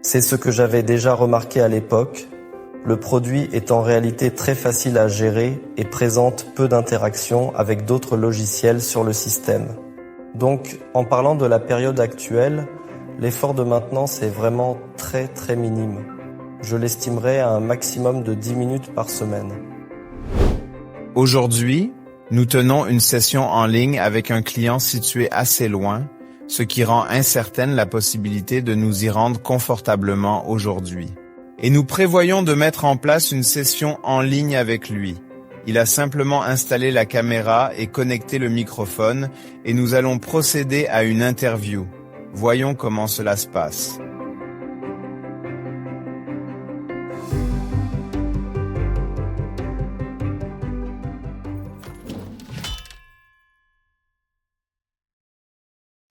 C'est ce que j'avais déjà remarqué à l'époque. Le produit est en réalité très facile à gérer et présente peu d'interactions avec d'autres logiciels sur le système. Donc, en parlant de la période actuelle, l'effort de maintenance est vraiment très minime. Je l'estimerais à un maximum de 10 minutes par semaine. Aujourd'hui, nous tenons une session en ligne avec un client situé assez loin, ce qui rend incertaine la possibilité de nous y rendre confortablement aujourd'hui. Et nous prévoyons de mettre en place une session en ligne avec lui. Il a simplement installé la caméra et connecté le microphone et nous allons procéder à une interview. Voyons comment cela se passe.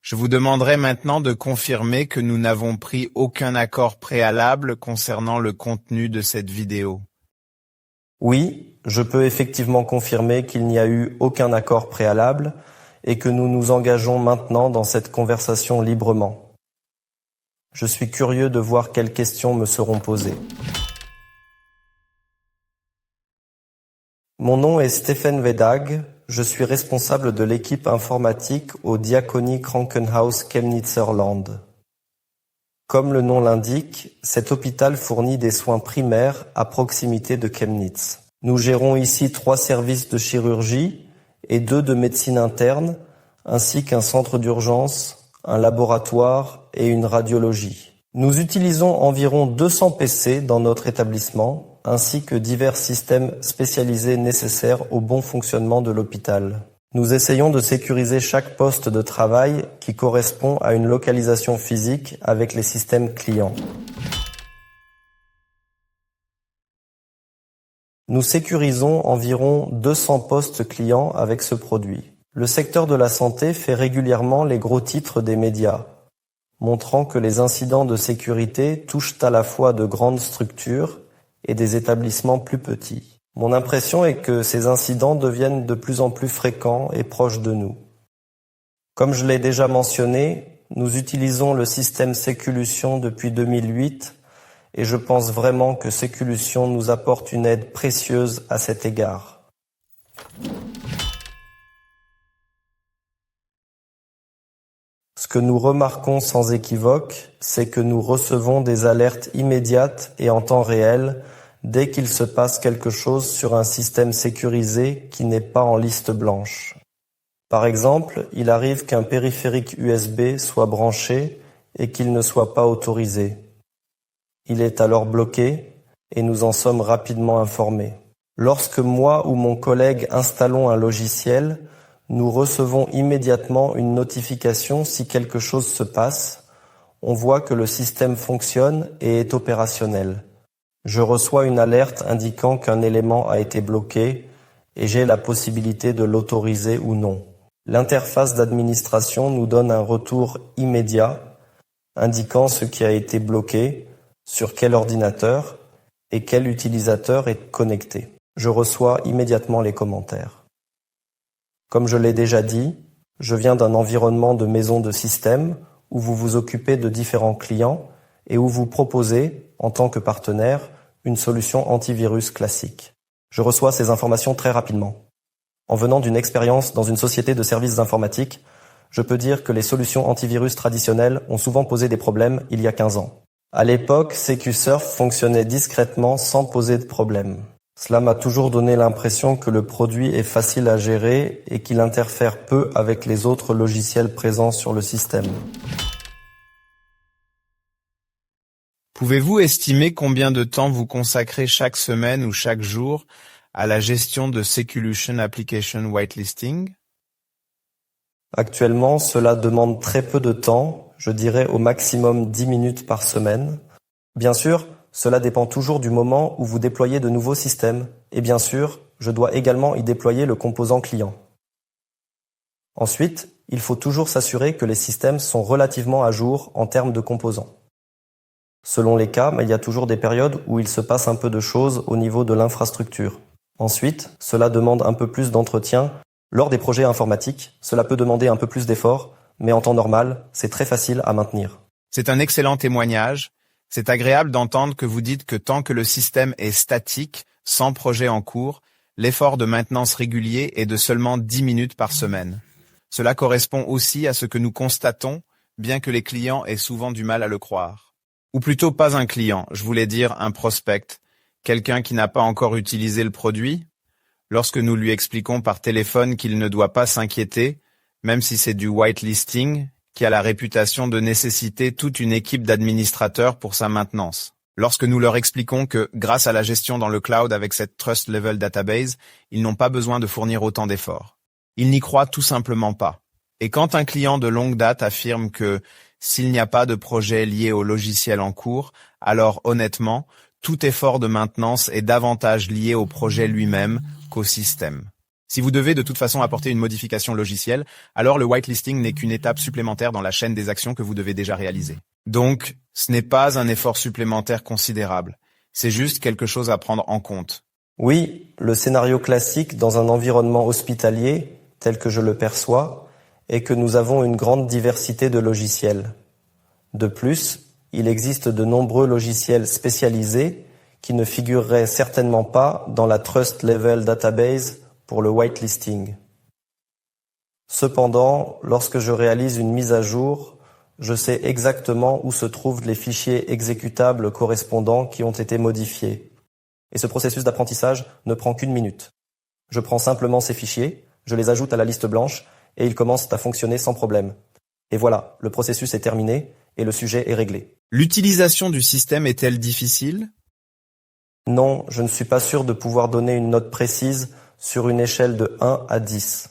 Je vous demanderai maintenant de confirmer que nous n'avons pris aucun accord préalable concernant le contenu de cette vidéo. Oui, je peux effectivement confirmer qu'il n'y a eu aucun accord préalable et que nous nous engageons maintenant dans cette conversation librement. Je suis curieux de voir quelles questions me seront posées. Mon nom est Stephen Wedag, je suis responsable de l'équipe informatique au Diakonie Krankenhaus Chemnitzer Land. Comme le nom l'indique, cet hôpital fournit des soins primaires à proximité de Chemnitz. Nous gérons ici 3 services de chirurgie et 2 de médecine interne, ainsi qu'un centre d'urgence, un laboratoire et une radiologie. Nous utilisons environ 200 PC dans notre établissement, ainsi que divers systèmes spécialisés nécessaires au bon fonctionnement de l'hôpital. Nous essayons de sécuriser chaque poste de travail qui correspond à une localisation physique avec les systèmes clients. Nous sécurisons environ 200 postes clients avec ce produit. Le secteur de la santé fait régulièrement les gros titres des médias, montrant que les incidents de sécurité touchent à la fois de grandes structures et des établissements plus petits. Mon impression est que ces incidents deviennent de plus en plus fréquents et proches de nous. Comme je l'ai déjà mentionné, nous utilisons le système Séculution depuis 2008 et je pense vraiment que Séculution nous apporte une aide précieuse à cet égard. Ce que nous remarquons sans équivoque, c'est que nous recevons des alertes immédiates et en temps réel dès qu'il se passe quelque chose sur un système sécurisé qui n'est pas en liste blanche. Par exemple, il arrive qu'un périphérique USB soit branché et qu'il ne soit pas autorisé. Il est alors bloqué et nous en sommes rapidement informés. Lorsque moi ou mon collègue installons un logiciel, nous recevons immédiatement une notification si quelque chose se passe. On voit que le système fonctionne et est opérationnel. Je reçois une alerte indiquant qu'un élément a été bloqué et j'ai la possibilité de l'autoriser ou non. L'interface d'administration nous donne un retour immédiat indiquant ce qui a été bloqué, sur quel ordinateur et quel utilisateur est connecté. Je reçois immédiatement les commentaires. Comme je l'ai déjà dit, je viens d'un environnement de maison de système où vous vous occupez de différents clients et où vous proposez, en tant que partenaire, une solution antivirus classique. Je reçois ces informations très rapidement. En venant d'une expérience dans une société de services informatiques, je peux dire que les solutions antivirus traditionnelles ont souvent posé des problèmes il y a 15 ans. À l'époque, SecuSurf fonctionnait discrètement sans poser de problème. Cela m'a toujours donné l'impression que le produit est facile à gérer et qu'il interfère peu avec les autres logiciels présents sur le système. Pouvez-vous estimer combien de temps vous consacrez chaque semaine ou chaque jour à la gestion de Séculution Application Whitelisting? Actuellement, cela demande très peu de temps, je dirais au maximum 10 minutes par semaine. Bien sûr, cela dépend toujours du moment où vous déployez de nouveaux systèmes. Et bien sûr, je dois également y déployer le composant client. Ensuite, il faut toujours s'assurer que les systèmes sont relativement à jour en termes de composants. Selon les cas, mais il y a toujours des périodes où il se passe un peu de choses au niveau de l'infrastructure. Ensuite, cela demande un peu plus d'entretien. Lors des projets informatiques, cela peut demander un peu plus d'efforts, mais en temps normal, c'est très facile à maintenir. C'est un excellent témoignage. C'est agréable d'entendre que vous dites que tant que le système est statique, sans projet en cours, l'effort de maintenance régulier est de seulement 10 minutes par semaine. Cela correspond aussi à ce que nous constatons, bien que les clients aient souvent du mal à le croire. Ou plutôt pas un client, je voulais dire un prospect, quelqu'un qui n'a pas encore utilisé le produit. Lorsque nous lui expliquons par téléphone qu'il ne doit pas s'inquiéter, même si c'est du whitelisting, qui a la réputation de nécessiter toute une équipe d'administrateurs pour sa maintenance. Lorsque nous leur expliquons que, grâce à la gestion dans le cloud avec cette Trust Level Database, ils n'ont pas besoin de fournir autant d'efforts. Ils n'y croient tout simplement pas. Et quand un client de longue date affirme que, s'il n'y a pas de projet lié au logiciel en cours, alors honnêtement, tout effort de maintenance est davantage lié au projet lui-même qu'au système. Si vous devez de toute façon apporter une modification logicielle, alors le whitelisting n'est qu'une étape supplémentaire dans la chaîne des actions que vous devez déjà réaliser. Donc, ce n'est pas un effort supplémentaire considérable. C'est juste quelque chose à prendre en compte. Oui, le scénario classique dans un environnement hospitalier, tel que je le perçois, est que nous avons une grande diversité de logiciels. De plus, il existe de nombreux logiciels spécialisés qui ne figureraient certainement pas dans la Trust Level Database pour le whitelisting. Cependant, lorsque je réalise une mise à jour, je sais exactement où se trouvent les fichiers exécutables correspondants qui ont été modifiés. Et ce processus d'apprentissage ne prend qu'une minute. Je prends simplement ces fichiers, je les ajoute à la liste blanche et ils commencent à fonctionner sans problème. Et voilà, le processus est terminé et le sujet est réglé. L'utilisation du système est-elle difficile? Non, je ne suis pas sûr de pouvoir donner une note précise sur une échelle de 1 à 10.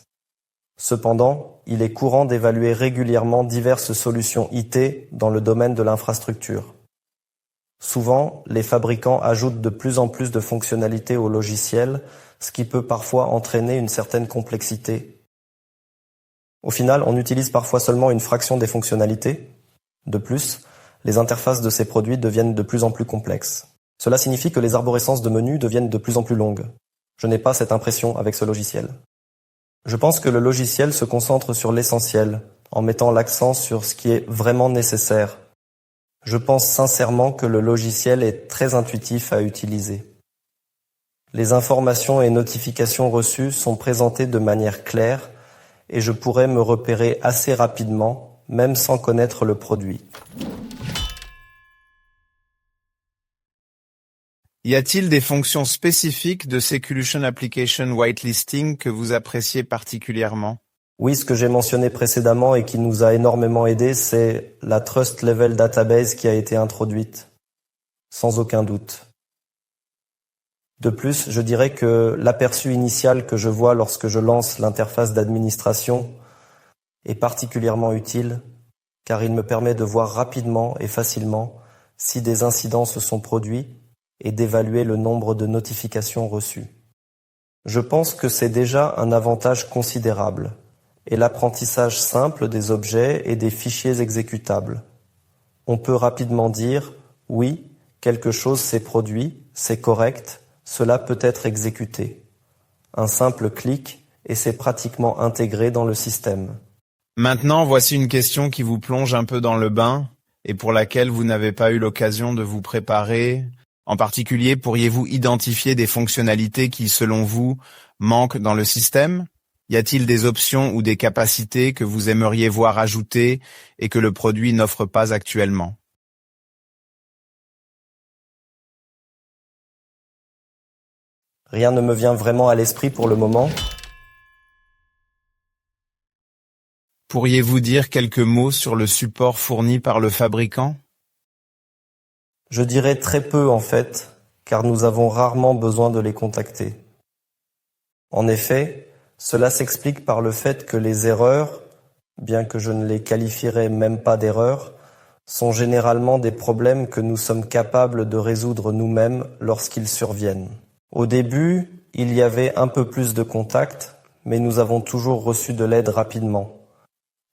Cependant, il est courant d'évaluer régulièrement diverses solutions IT dans le domaine de l'infrastructure. Souvent, les fabricants ajoutent de plus en plus de fonctionnalités au logiciel, ce qui peut parfois entraîner une certaine complexité. Au final, on utilise parfois seulement une fraction des fonctionnalités. De plus, les interfaces de ces produits deviennent de plus en plus complexes. Cela signifie que les arborescences de menus deviennent de plus en plus longues. Je n'ai pas cette impression avec ce logiciel. Je pense que le logiciel se concentre sur l'essentiel, en mettant l'accent sur ce qui est vraiment nécessaire. Je pense sincèrement que le logiciel est très intuitif à utiliser. Les informations et notifications reçues sont présentées de manière claire et je pourrais me repérer assez rapidement, même sans connaître le produit. Y a-t-il des fonctions spécifiques de Seculution Application Whitelisting que vous appréciez particulièrement? Oui, ce que j'ai mentionné précédemment et qui nous a énormément aidé, c'est la Trust Level Database qui a été introduite, sans aucun doute. De plus, je dirais que l'aperçu initial que je vois lorsque je lance l'interface d'administration est particulièrement utile, car il me permet de voir rapidement et facilement si des incidents se sont produits et d'évaluer le nombre de notifications reçues. Je pense que c'est déjà un avantage considérable, et l'apprentissage simple des objets et des fichiers exécutables. On peut rapidement dire « oui, quelque chose s'est produit, c'est correct, cela peut être exécuté ». Un simple clic et c'est pratiquement intégré dans le système. Maintenant, voici une question qui vous plonge un peu dans le bain et pour laquelle vous n'avez pas eu l'occasion de vous préparer. En particulier, pourriez-vous identifier des fonctionnalités qui, selon vous, manquent dans le système? Y a-t-il des options ou des capacités que vous aimeriez voir ajoutées et que le produit n'offre pas actuellement? Rien ne me vient vraiment à l'esprit pour le moment. Pourriez-vous dire quelques mots sur le support fourni par le fabricant? Je dirais très peu en fait, car nous avons rarement besoin de les contacter. En effet, cela s'explique par le fait que les erreurs, bien que je ne les qualifierais même pas d'erreurs, sont généralement des problèmes que nous sommes capables de résoudre nous-mêmes lorsqu'ils surviennent. Au début, il y avait un peu plus de contacts, mais nous avons toujours reçu de l'aide rapidement.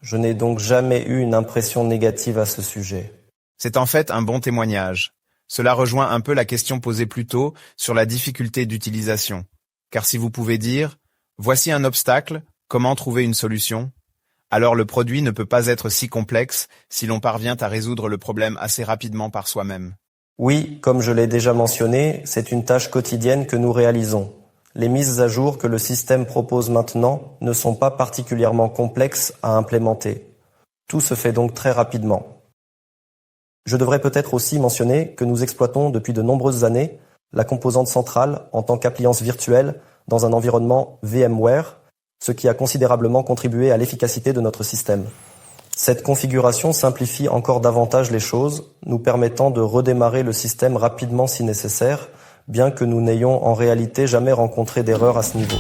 Je n'ai donc jamais eu une impression négative à ce sujet. C'est en fait un bon témoignage. Cela rejoint un peu la question posée plus tôt sur la difficulté d'utilisation. Car si vous pouvez dire « Voici un obstacle, comment trouver une solution ?» alors le produit ne peut pas être si complexe si l'on parvient à résoudre le problème assez rapidement par soi-même. Oui, comme je l'ai déjà mentionné, c'est une tâche quotidienne que nous réalisons. Les mises à jour que le système propose maintenant ne sont pas particulièrement complexes à implémenter. Tout se fait donc très rapidement. Je devrais peut-être aussi mentionner que nous exploitons depuis de nombreuses années la composante centrale en tant qu'appliance virtuelle dans un environnement VMware, ce qui a considérablement contribué à l'efficacité de notre système. Cette configuration simplifie encore davantage les choses, nous permettant de redémarrer le système rapidement si nécessaire, bien que nous n'ayons en réalité jamais rencontré d'erreur à ce niveau.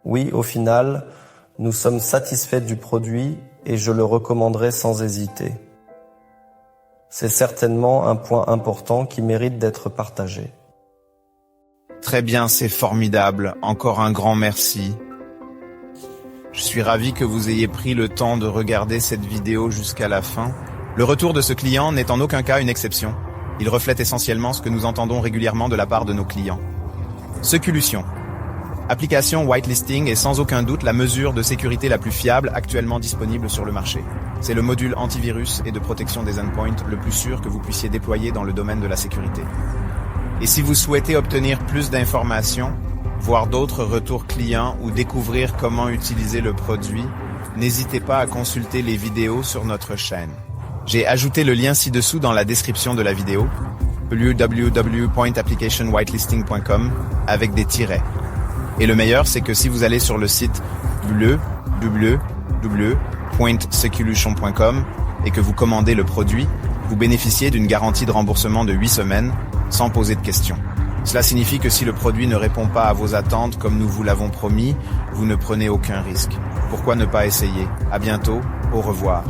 Oui, au final, nous sommes satisfaits du produit et je le recommanderais sans hésiter. C'est certainement un point important qui mérite d'être partagé. Très bien, c'est formidable. Encore un grand merci. Je suis ravi que vous ayez pris le temps de regarder cette vidéo jusqu'à la fin. Le retour de ce client n'est en aucun cas une exception. Il reflète essentiellement ce que nous entendons régulièrement de la part de nos clients. Seculution. Application whitelisting est sans aucun doute la mesure de sécurité la plus fiable actuellement disponible sur le marché. C'est le module antivirus et de protection des endpoints le plus sûr que vous puissiez déployer dans le domaine de la sécurité. Et si vous souhaitez obtenir plus d'informations, voir d'autres retours clients ou découvrir comment utiliser le produit, n'hésitez pas à consulter les vidéos sur notre chaîne. J'ai ajouté le lien ci-dessous dans la description de la vidéo, www.applicationwhitelisting.com avec des tirets. Et le meilleur, c'est que si vous allez sur le site www.seculution.com et que vous commandez le produit, vous bénéficiez d'une garantie de remboursement de 8 semaines, sans poser de questions. Cela signifie que si le produit ne répond pas à vos attentes comme nous vous l'avons promis, vous ne prenez aucun risque. Pourquoi ne pas essayer? À bientôt, au revoir.